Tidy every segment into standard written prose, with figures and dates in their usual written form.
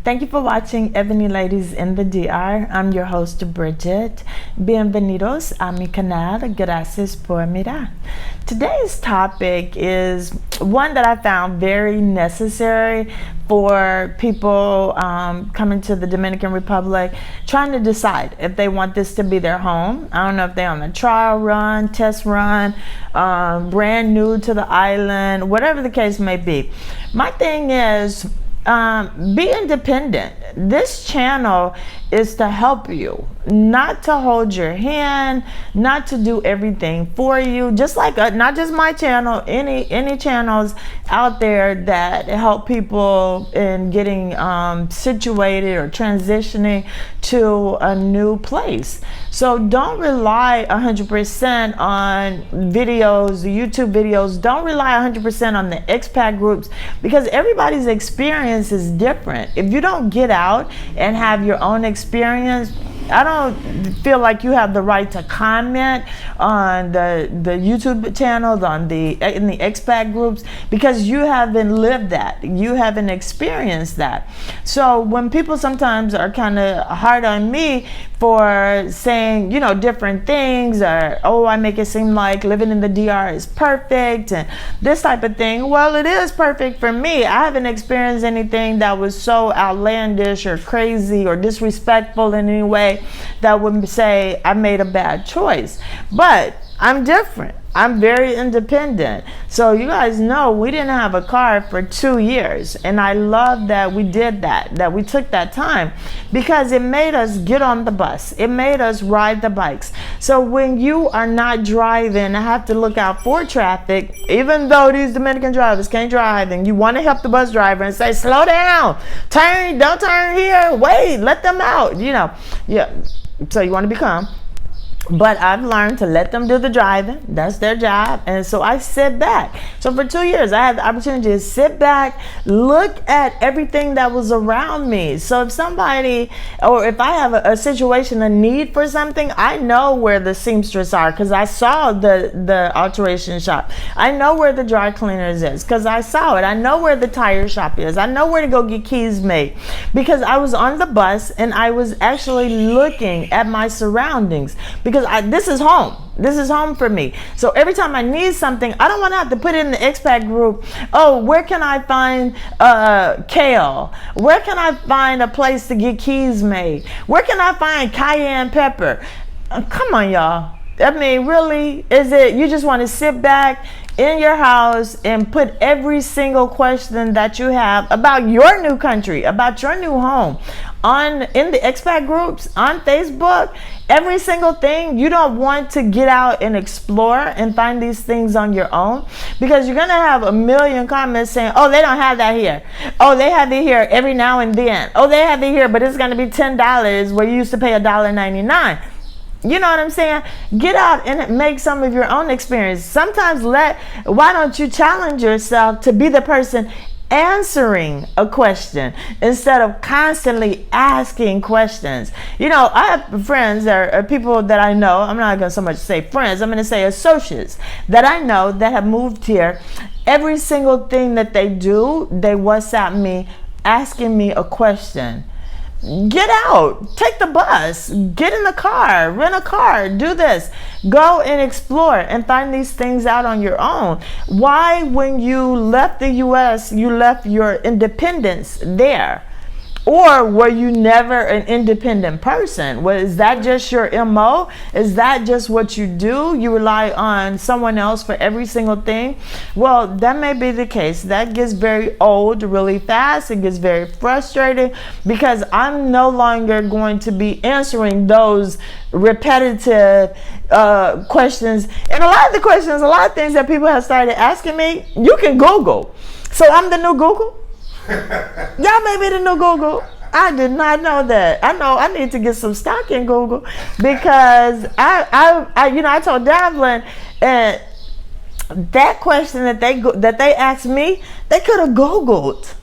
Thank you for watching Ebony Ladies in the DR. I'm your host, Bridget. Bienvenidos a mi canal. Gracias por mirar. Today's topic is one that I found very necessary for people coming to the Dominican Republic, trying to decide if they want this to be their home. I don't know if they're on a trial run, test run, brand new to the island, whatever the case may be. My thing is, be independent. This channel is to help you, not to hold your hand, not to do everything for you. Just like not just my channel, any channels out there that help people in getting situated or transitioning to a new place. So don't rely 100% on videos, YouTube videos. Don't rely 100% on the expat groups, because everybody's experience is different. If you don't get out and have your own experience, I don't feel like you have the right to comment on the YouTube channels, in the expat groups, because you haven't lived that. You haven't experienced that. So when people sometimes are kind of hard on me for saying, you know, different things, or, oh, I make it seem like living in the DR is perfect and this type of thing. Well, it is perfect for me. I haven't experienced anything that was so outlandish or crazy or disrespectful in any way that would say I made a bad choice. But I'm different. I'm very independent. So you guys know we didn't have a car for 2 years. And I love that we did that we took that time, because it made us get on the bus. It made us ride the bikes. So when you are not driving, I have to look out for traffic, even though these Dominican drivers can't drive, and you want to help the bus driver and say, slow down, turn, don't turn here, wait, let them out, you know. Yeah. So you want to be calm. But I've learned to let them do the driving. That's their job. And so I sit back. So for 2 years, I had the opportunity to sit back, look at everything that was around me. So if somebody, or if I have a situation, a need for something, I know where the seamstress are, because I saw the alteration shop. I know where the dry cleaners is, because I saw it. I know where the tire shop is. I know where to go get keys made, because I was on the bus and I was actually looking at my surroundings. Because this is home. This is home for me. So every time I need something, I don't want to have to put it in the expat group. Oh, where can I find kale? Where can I find a place to get keys made? Where can I find cayenne pepper? Come on, y'all. I mean, really? Is it you just want to sit back in your house and put every single question that you have about your new country, about your new home, in the expat groups, on Facebook? Every single thing. You don't want to get out and explore and find these things on your own, because you're gonna have a million comments saying, oh, they don't have that here. Oh, they have it here every now and then. Oh, they have it here, but it's gonna be $10 where you used to pay $1.99. You know what I'm saying? Get out and make some of your own experience. Sometimes why don't you challenge yourself to be the person answering a question instead of constantly asking questions? You know, I have friends or people that I know. I'm not going to so much say friends. I'm going to say associates that I know that have moved here. Every single thing that they do, they WhatsApp me asking me a question. Get out, take the bus, get in the car, rent a car, do this. Go and explore and find these things out on your own. Why, when you left the US, you left your independence there? Or were you never an independent person? Is that just your MO? Is that just what you do? You rely on someone else for every single thing? Well, that may be the case. That gets very old really fast. It gets very frustrating, because I'm no longer going to be answering those repetitive questions. And a lot of the questions, a lot of things that people have started asking me, you can Google. So I'm the new Google? Y'all may be the new Google. I did not know that. I know I need to get some stock in Google, because I told Davlin, that question that they asked me, they could have Googled.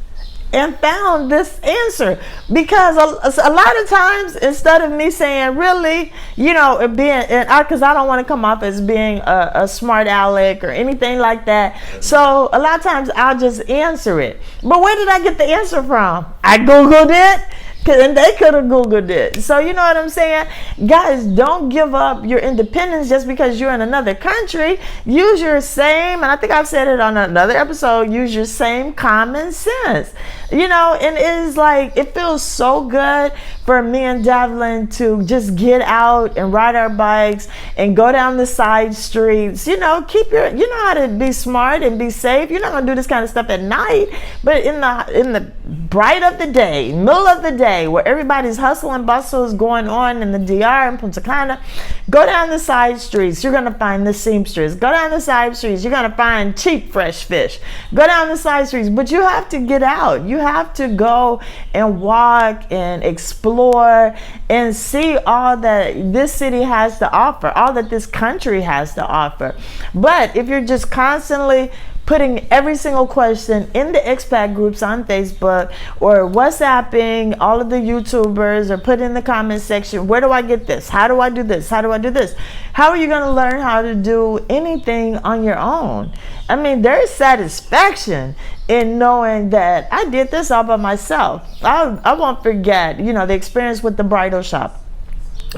and found this answer, because a lot of times, instead of me saying really, you know, being, because I don't want to come off as being a smart aleck or anything like that, so a lot of times I'll just answer it. But where did I get the answer from? I Googled it. And they could have Googled it. So you know what I'm saying? Guys, don't give up your independence just because you're in another country. Use your same, and I think I've said it on another episode, use your same common sense. You know, and it is like, it feels so good for me and Devlin to just get out and ride our bikes and go down the side streets. You know, you know how to be smart and be safe. You're not gonna do this kind of stuff at night, but in the bright of the day, middle of the day, where everybody's hustle and bustle is going on in the DR and Punta Cana, go down the side streets. You're gonna find the seamstress. Go down the side streets. You're gonna find cheap fresh fish. Go down the side streets, but you have to get out. You have to go and walk and explore and see all that this city has to offer, all that this country has to offer. But if you're just constantly putting every single question in the expat groups on Facebook, or WhatsApping all of the YouTubers, or put in the comment section, where do I get this? How do I do this? How do I do this? How are you going to learn how to do anything on your own? I mean, there's satisfaction in knowing that I did this all by myself. I won't forget, you know, the experience with the Bridal Shop.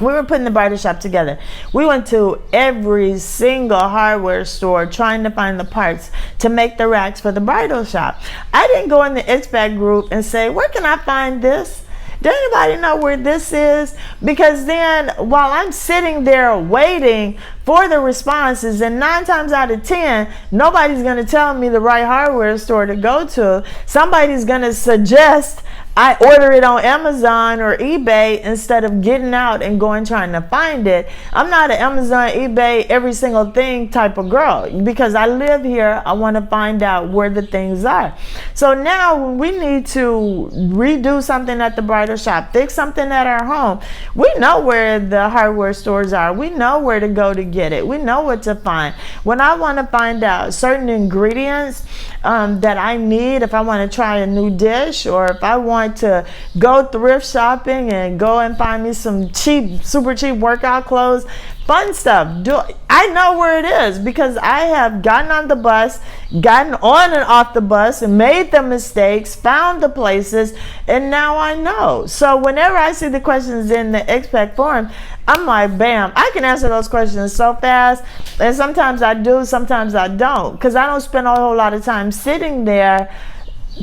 We were putting the Bridal Shop together. We went to every single hardware store trying to find the parts to make the racks for the Bridal Shop. I didn't go in the expat group and say, where can I find this? Does anybody know where this is? Because then while I'm sitting there waiting for the responses, and 9 times out of 10, nobody's going to tell me the right hardware store to go to. Somebody's going to suggest I order it on Amazon or eBay instead of getting out and going trying to find it. I'm not an Amazon, eBay, every single thing type of girl, because I live here. I want to find out where the things are. So now when we need to redo something at the Bridal Shop, fix something at our home, we know where the hardware stores are. We know where to go to get it. We know what to find. When I want to find out certain ingredients that I need, if I want to try a new dish, or if I want to go thrift shopping and go and find me some cheap, super cheap workout clothes, fun stuff, I know where it is, because I have gotten on the bus, gotten on and off the bus, and made the mistakes, found the places, and now I know. So whenever I see the questions in the expat forum, I'm like, bam, I can answer those questions so fast. And sometimes I do, sometimes I don't, because I don't spend a whole lot of time sitting there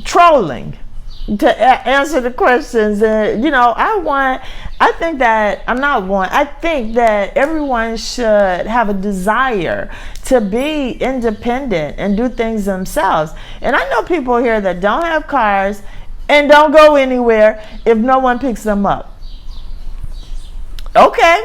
trolling to answer the questions. And you know, I think that everyone should have a desire to be independent and do things themselves. And I know people here that don't have cars and don't go anywhere if no one picks them up. Okay,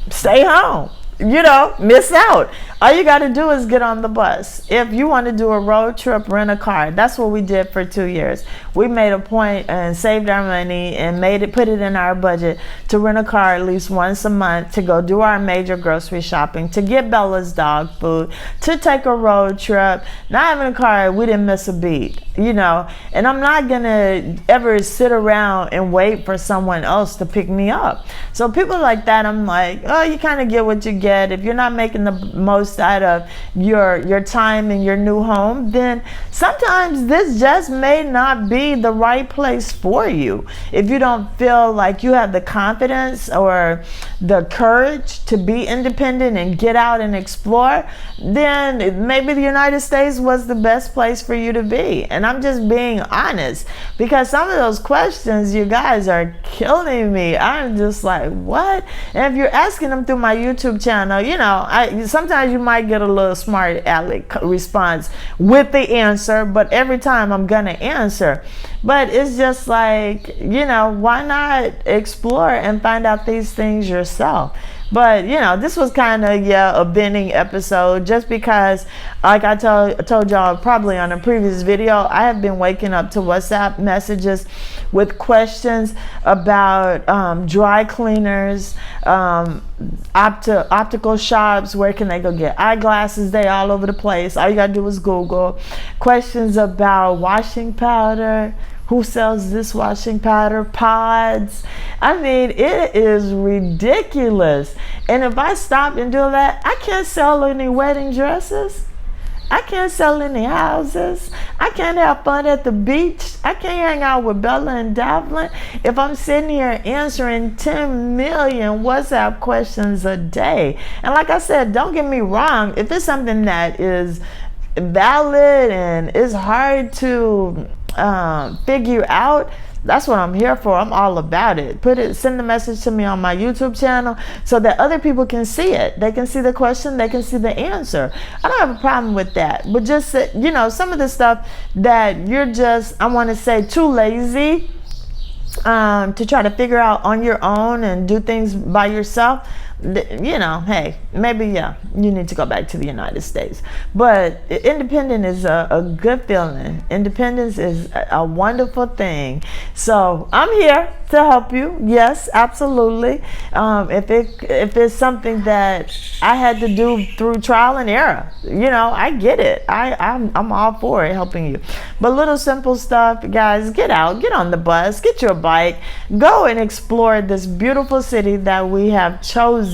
stay home. You know, miss out. All you got to do is get on the bus. If you want to do a road trip, rent a car. That's what we did for 2 years. We made a point and saved our money and put it in our budget to rent a car at least once a month, to go do our major grocery shopping, to get Bella's dog food, to take a road trip. Not having a car, we didn't miss a beat, you know. And I'm not going to ever sit around and wait for someone else to pick me up. So people like that, I'm like, oh, you kind of get what you get. If you're not making the most out of your time in your new home, then sometimes this just may not be the right place for you. If you don't feel like you have the confidence or the courage to be independent and get out and explore, then maybe the United States was the best place for you to be. And I'm just being honest, because some of those questions, you guys, are killing me. I'm just like, what? And if you're asking them through my YouTube channel, you know, sometimes you might get a little smart aleck response with the answer, but every time I'm gonna answer. But it's just like, you know, why not explore and find out these things yourself? But you know, this was kind of a venting episode, just because, like I told y'all probably on a previous video, I have been waking up to WhatsApp messages with questions about dry cleaners, optical shops, where can they go get eyeglasses? They all over the place. All you gotta do is Google. Questions about washing powder, who sells dishwashing powder, pods. I mean, it is ridiculous. And if I stop and do that, I can't sell any wedding dresses. I can't sell any houses. I can't have fun at the beach. I can't hang out with Bella and Davlin if I'm sitting here answering 10 million WhatsApp questions a day. And like I said, don't get me wrong. If it's something that is valid and is hard to figure out, that's what I'm here for. I'm all about it. Send the message to me on my YouTube channel so that other people can see it. They can see the question, they can see the answer. I don't have a problem with that. But just, some of the stuff that you're just, I want to say, too lazy to try to figure out on your own and do things by yourself, hey, maybe, you need to go back to the United States. But independent is a good feeling. Independence is a wonderful thing. So I'm here to help you. Yes, absolutely. If it's something that I had to do through trial and error, I get it. I'm all for it, helping you. But little simple stuff, guys, get out, get on the bus, get your bike, go and explore this beautiful city that we have chosen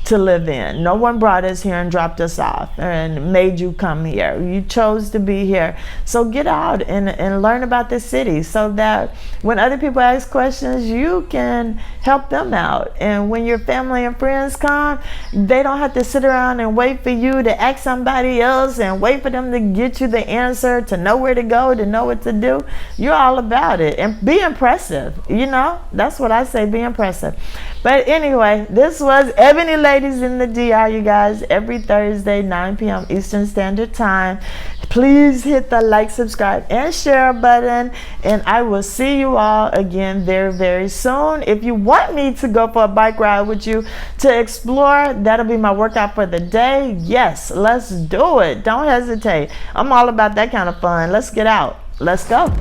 to live in. No one brought us here and dropped us off and made you come here. You chose to be here. So get out and learn about the city so that when other people ask questions, you can help them out. And when your family and friends come, they don't have to sit around and wait for you to ask somebody else and wait for them to get you the answer, to know where to go, to know what to do. You're all about it. And be impressive. That's what I say, be impressive. But anyway, this was Ebony Ladies in the DR, you guys, every Thursday, 9 p.m. Eastern Standard Time. Please hit the like, subscribe, and share button. And I will see you all again very, very soon. If you want me to go for a bike ride with you to explore, that'll be my workout for the day. Yes, let's do it. Don't hesitate. I'm all about that kind of fun. Let's get out. Let's go.